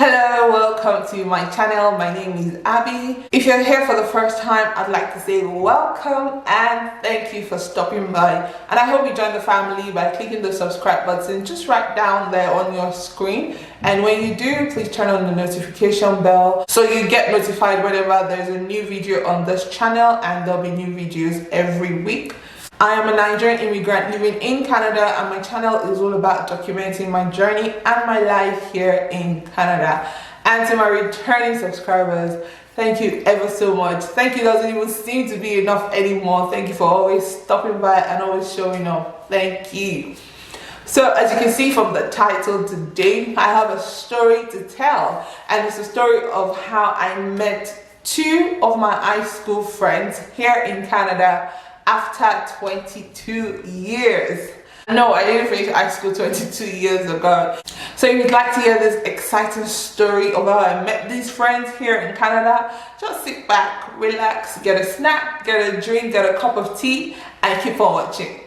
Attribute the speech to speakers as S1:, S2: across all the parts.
S1: Hello, welcome to my channel. My name is Abby. If you're here for the first time, I'd like to say welcome and thank you for stopping by. And I hope you join the family by clicking the subscribe button just right down there on your screen. And when you do, please turn on the notification bell so you get notified whenever there's a new video on this channel, and there'll be new videos every week. I am a Nigerian immigrant living in Canada, and my channel is all about documenting my journey and my life here in Canada. And to my returning subscribers, thank you ever so much. Thank you doesn't even seem to be enough anymore. Thank you for always stopping by and always showing up. Thank you. So as you can see from the title today, I have a story to tell, and it's a story of how I met two of my high school friends here in Canada after 22 years. No, I didn't finish high school 22 years ago. So if you'd like to hear this exciting story of how I met these friends here in Canada, just sit back, relax, get a snack, get a drink, get a cup of tea, and keep on watching.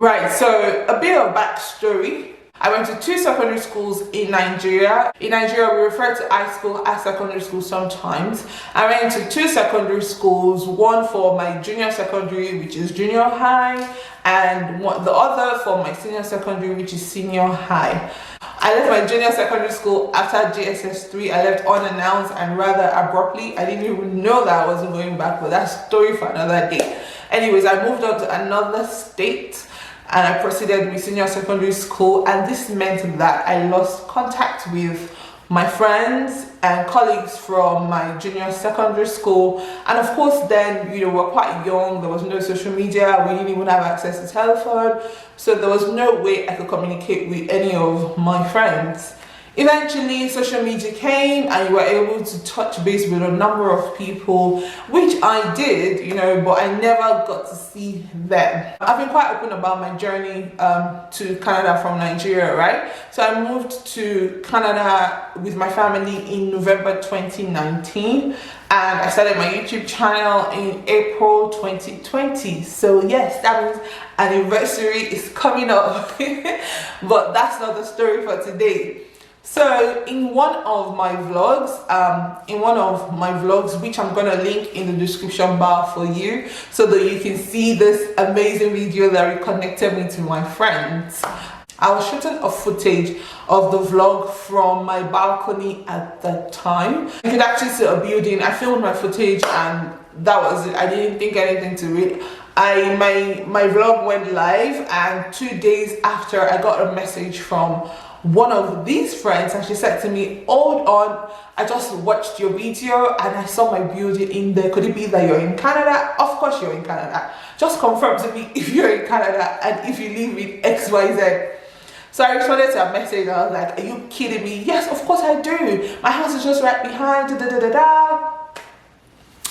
S1: Right, so a bit of backstory. I went to two secondary schools in Nigeria. In Nigeria, we refer to high school as secondary school sometimes. I went to two secondary schools, one for my junior secondary, which is junior high, and the other for my senior secondary, which is senior high. I left my junior secondary school after JSS 3. I left unannounced and rather abruptly. I didn't even know that I wasn't going back, but that's a story for another day. Anyways, I moved on to another state, and I proceeded with senior secondary school, and this meant that I lost contact with my friends and colleagues from my junior secondary school. And of course then, we were quite young, there was no social media, we didn't even have access to telephone, so there was no way I could communicate with any of my friends. Eventually, social media came and you were able to touch base with a number of people, which I did, but I never got to see them. I've been quite open about my journey to Canada from Nigeria, right? So I moved to Canada with my family in November 2019, and I started my YouTube channel in April 2020. So yes, that means anniversary is coming up, but that's not the story for today. So in one of my vlogs, which I'm gonna link in the description bar for you, so that you can see this amazing video that reconnected me to my friends, I was shooting a footage of the vlog from my balcony at the time. You could actually see a building. I filmed my footage and that was it. I didn't think anything to it. My vlog went live, and 2 days after, I got a message from one of these friends, and she said to me, "Hold on, I just watched your video and I saw my building in there. Could it be that you're in Canada?" Of course you're in Canada. Just confirm to me if you're in Canada and if you live in XYZ. So I responded to her message. I was like, "Are you kidding me?" "Yes, of course I do. My house is just right behind."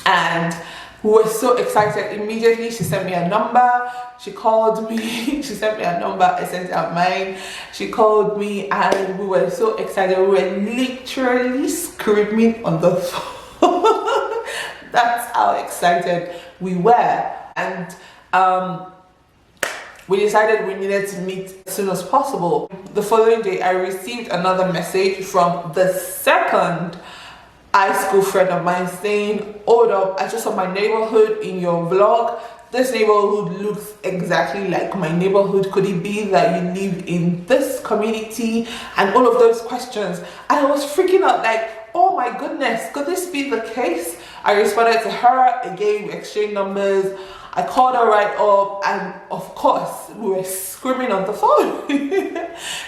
S1: And we were so excited. Immediately, she sent me a number. She called me. She sent me a number. I sent out mine. She called me, and we were so excited. We were literally screaming on the phone. That's how excited we were. And we decided we needed to meet as soon as possible. The following day, I received another message from the second high school friend of mine saying, "Hold up, I just saw my neighborhood in your vlog. This neighborhood looks exactly like my neighborhood. Could it be that you live in this community?" And all of those questions. And I was freaking out, like, oh my goodness, could this be the case? I responded to her again, we exchanged numbers. I called her right up, and of course we were screaming on the phone.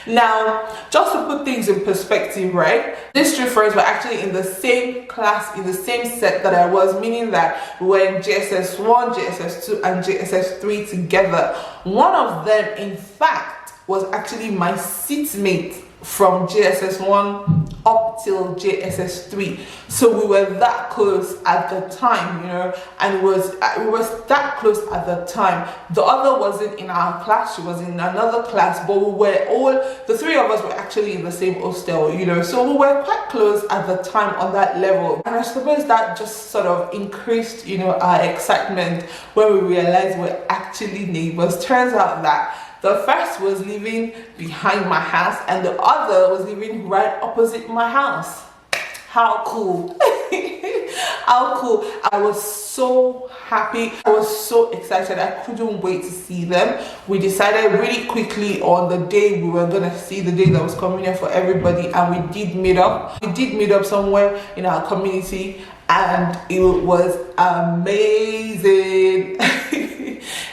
S1: Now, just to put things in perspective, right, these two friends were actually in the same class, in the same set that I was, meaning that we were in JSS 1, JSS 2 and JSS 3 together. One of them, in fact, was actually my seatmate from JSS 1 up till JSS 3. So we were that close at the time, you know, and we was that close at the time. The other wasn't in our class, she was in another class, but we were all, the three of us were actually in the same hostel, you know, so we were quite close at the time on that level. And I suppose that just sort of increased, you know, our excitement when we realized we're actually neighbors. Turns out that the first was living behind my house and the other was living right opposite my house. How cool. How cool. I was so happy. I was so excited. I couldn't wait to see them. We decided really quickly on the day we were gonna see, the day that was convenient for everybody, and we did meet up. We did meet up somewhere in our community and it was amazing.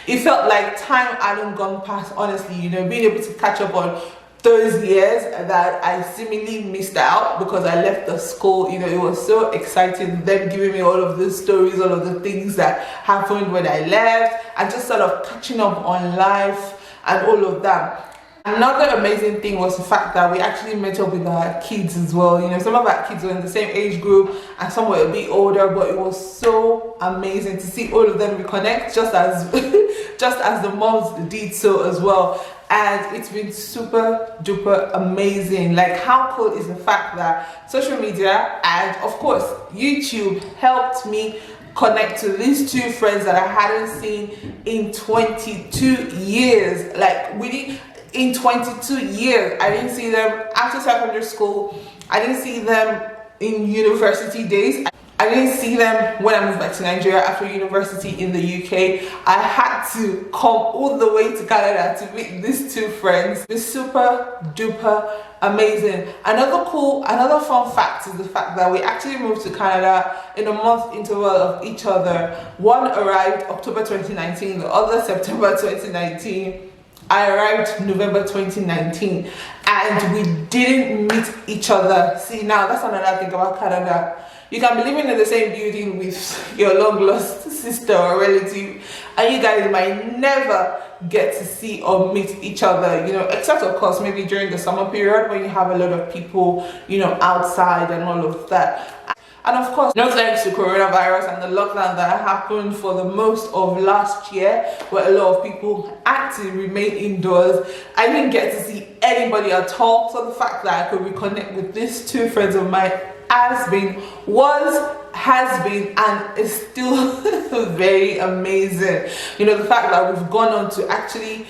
S1: It felt like time hadn't gone past, honestly, you know, being able to catch up on those years that I seemingly missed out because I left the school. You know, it was so exciting, them giving me all of those stories, all of the things that happened when I left, and just sort of catching up on life and all of that. Another amazing thing was the fact that we actually met up with our kids as well. You know, some of our kids were in the same age group and some were a bit older, but it was so amazing to see all of them reconnect, just as just as the moms did so as well. And it's been super duper amazing. Like, how cool is the fact that social media and of course YouTube helped me connect to these two friends that I hadn't seen in 22 years. Like, in 22 years, I didn't see them after secondary school. I didn't see them in university days. I didn't see them when I moved back to Nigeria after university in the UK. I had to come all the way to Canada to meet these two friends. It's super duper amazing. Another fun fact is the fact that we actually moved to Canada in a month interval of each other. One arrived October 2019, the other September 2019. I arrived November 2019 and we didn't meet each other. See, now that's another thing about Canada. You can be living in the same building with your long lost sister or relative and you guys might never get to see or meet each other, you know, except of course maybe during the summer period when you have a lot of people, you know, outside and all of that. And of course, no thanks to coronavirus and the lockdown that happened for the most of last year, where a lot of people had to remain indoors, I didn't get to see anybody at all. So the fact that I could reconnect with these two friends of mine has been, and is still very amazing. You know, the fact that we've gone on to actually,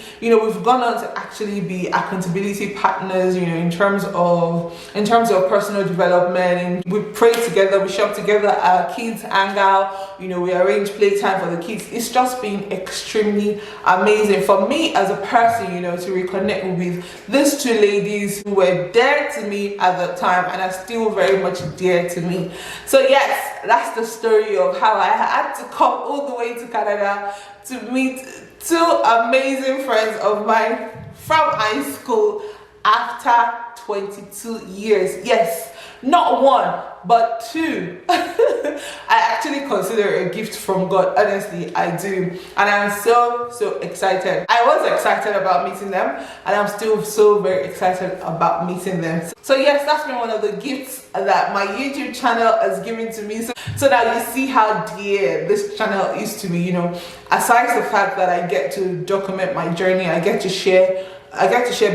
S1: be accountability partners, you know, in terms of personal development, and we pray together, we shop together, our kids hang out, you know, we arrange playtime for the kids. It's just been extremely amazing for me as a person, you know, to reconnect with these two ladies who were dear to me at the time and are still very much dear to me. So yes, that's the story of how I had to come all the way to Canada to meet two amazing friends of mine from high school after 22 years. Yes, not one, but two. I actually consider it a gift from God, honestly, I do. And I'm so excited. I was excited about meeting them, and I'm still so very excited about meeting them. So yes, that's been one of the gifts that my YouTube channel has given to me. So now you see how dear this channel is to me, you know. Aside the fact that I get to document my journey, I get to share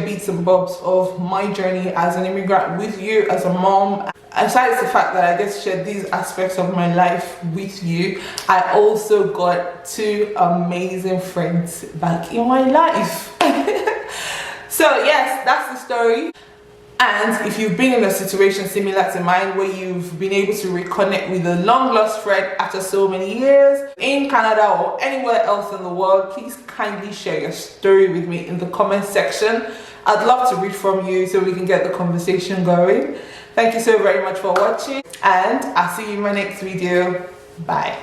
S1: bits and bobs of my journey as an immigrant with you, as a mom. Aside the fact that I get to share these aspects of my life with you, I also got two amazing friends back in my life. So yes, that's the story. And if you've been in a situation similar to mine where you've been able to reconnect with a long lost friend after so many years in Canada or anywhere else in the world, please kindly share your story with me in the comment section. I'd love to read from you so we can get the conversation going. Thank you so very much for watching, and I'll see you in my next video. Bye.